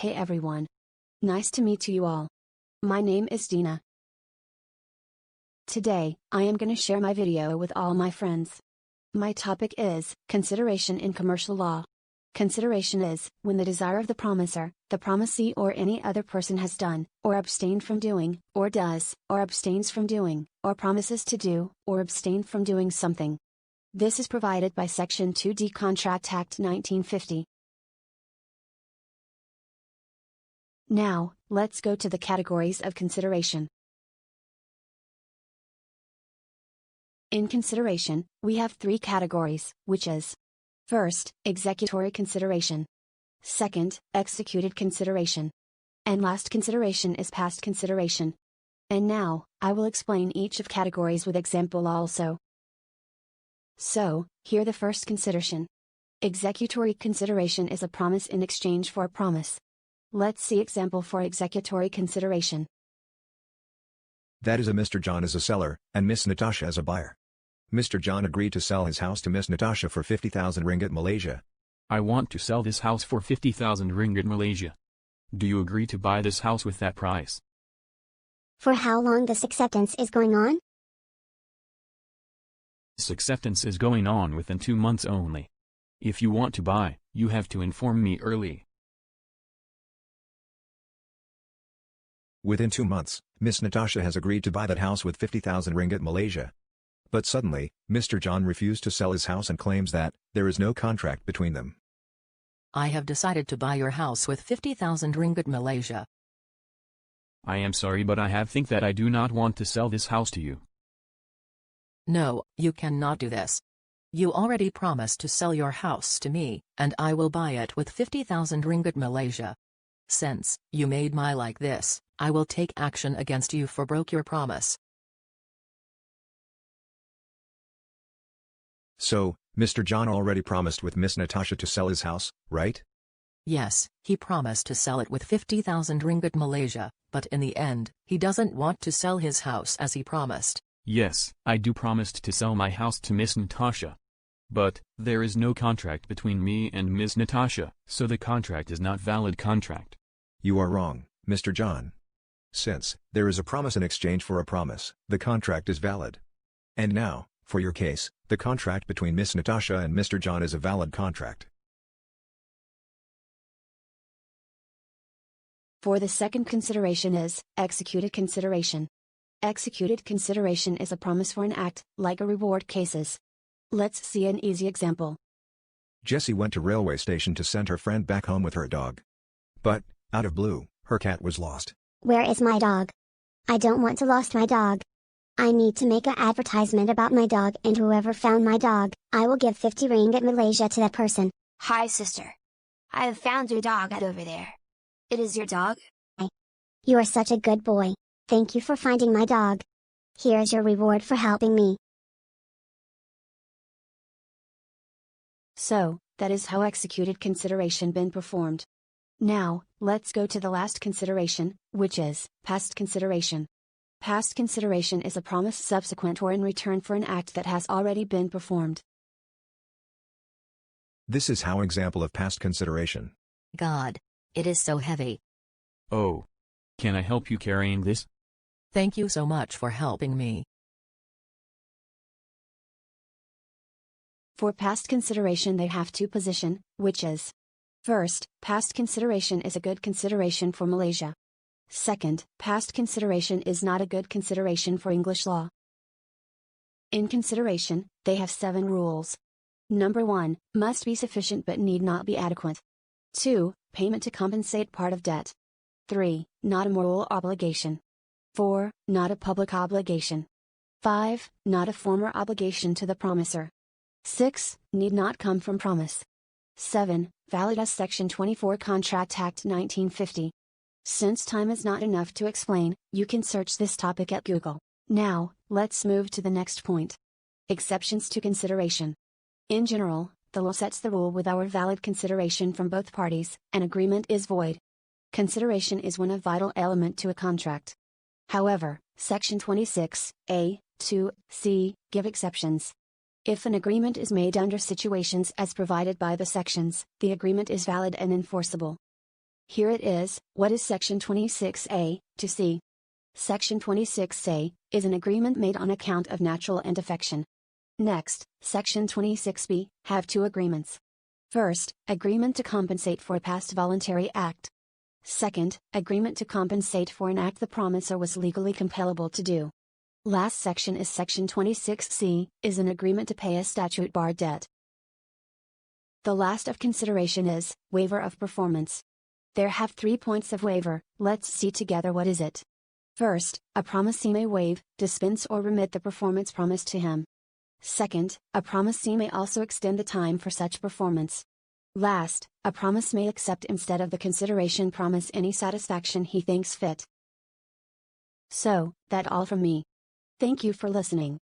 Hey everyone. Nice to meet you all. My name is Dina. Today, I am going to share my video with all my friends. My topic is consideration in commercial law. Consideration is when the desire of the promisor, the promisee, or any other person has done, or abstained from doing, or does, or abstains from doing, or promises to do, or abstain from doing something. This is provided by Section 2D Contract Act 1950. Now, let's go to the categories of consideration. In consideration, we have three categories, which is: first, executory consideration; second, executed consideration; and last consideration is past consideration. And now, I will explain each of categories with example also. So, here the first consideration. Executory consideration is a promise in exchange for a promise. Let's see example for executory consideration. That is, Mr. John is a seller, and Miss Natasha as a buyer. Mr. John agreed to sell his house to Miss Natasha for 50,000 ringgit Malaysia. I want to sell this house for 50,000 ringgit Malaysia. Do you agree to buy this house with that price? For how long this acceptance is going on? This acceptance is going on within 2 months only. If you want to buy, you have to inform me early. Within 2 months, Miss Natasha has agreed to buy that house with 50,000 ringgit Malaysia. But suddenly, Mr. John refused to sell his house and claims that there is no contract between them. I have decided to buy your house with 50,000 ringgit Malaysia. I am sorry, but I think that I do not want to sell this house to you. No, you cannot do this. You already promised to sell your house to me, and I will buy it with 50,000 ringgit Malaysia. Since you made my like this, I will take action against you for broke your promise. So, Mr. John already promised with Miss Natasha to sell his house, right? Yes, he promised to sell it with 50,000 ringgit Malaysia, but in the end, he doesn't want to sell his house as he promised. Yes, I do promised to sell my house to Miss Natasha. But there is no contract between me and Miss Natasha, so the contract is not valid contract. You are wrong, Mr. John. Since there is a promise in exchange for a promise, the contract is valid. And now, for your case, the contract between Miss Natasha and Mr. John is a valid contract. For the second consideration is executed consideration. Executed consideration is a promise for an act, like a reward cases. Let's see an easy example. Jessie went to railway station to send her friend back home with her dog. But, out of blue, her cat was lost. Where is my dog? I don't want to lost my dog. I need to make an advertisement about my dog, and whoever found my dog, I will give 50 ringgit Malaysia to that person. Hi sister. I have found your dog over there. It is your dog? You are such a good boy. Thank you for finding my dog. Here is your reward for helping me. So, that is how executed consideration been performed. Now, let's go to the last consideration, which is past consideration. Past consideration is a promise subsequent or in return for an act that has already been performed. This is how example of past consideration. God, it is so heavy. Oh. Can I help you carrying this? Thank you so much for helping me. For past consideration they have two position, which is: first, past consideration is a good consideration for Malaysia. Second, past consideration is not a good consideration for English law. In consideration, they have 7 rules. Number 1, must be sufficient but need not be adequate. 2, payment to compensate part of debt. 3, not a moral obligation. 4, not a public obligation. 5, not a former obligation to the promisor. 6, need not come from promise. 7, valid as Section 24 Contract Act 1950. Since time is not enough to explain, you can search this topic at Google. Now, let's move to the next point. Exceptions to consideration. In general, the law sets the rule without valid consideration from both parties, an agreement is void. Consideration is one of vital element to a contract. However, Section 26(a), 2(c) give exceptions. If an agreement is made under situations as provided by the sections, the agreement is valid and enforceable. Here it is. What is Section 26A, to C? Section 26A is an agreement made on account of natural and affection. Next, Section 26B have two agreements. First, agreement to compensate for a past voluntary act. Second, agreement to compensate for an act the promisor was legally compellable to do. Last section is Section 26C, is an agreement to pay a statute-barred debt. The last of consideration is waiver of performance. There have 3 points of waiver. Let's see together what is it. First, a promisee may waive, dispense or remit the performance promised to him. Second, a promisee may also extend the time for such performance. Last, a promise may accept instead of the consideration promise any satisfaction he thinks fit. So, that's all from me. Thank you for listening.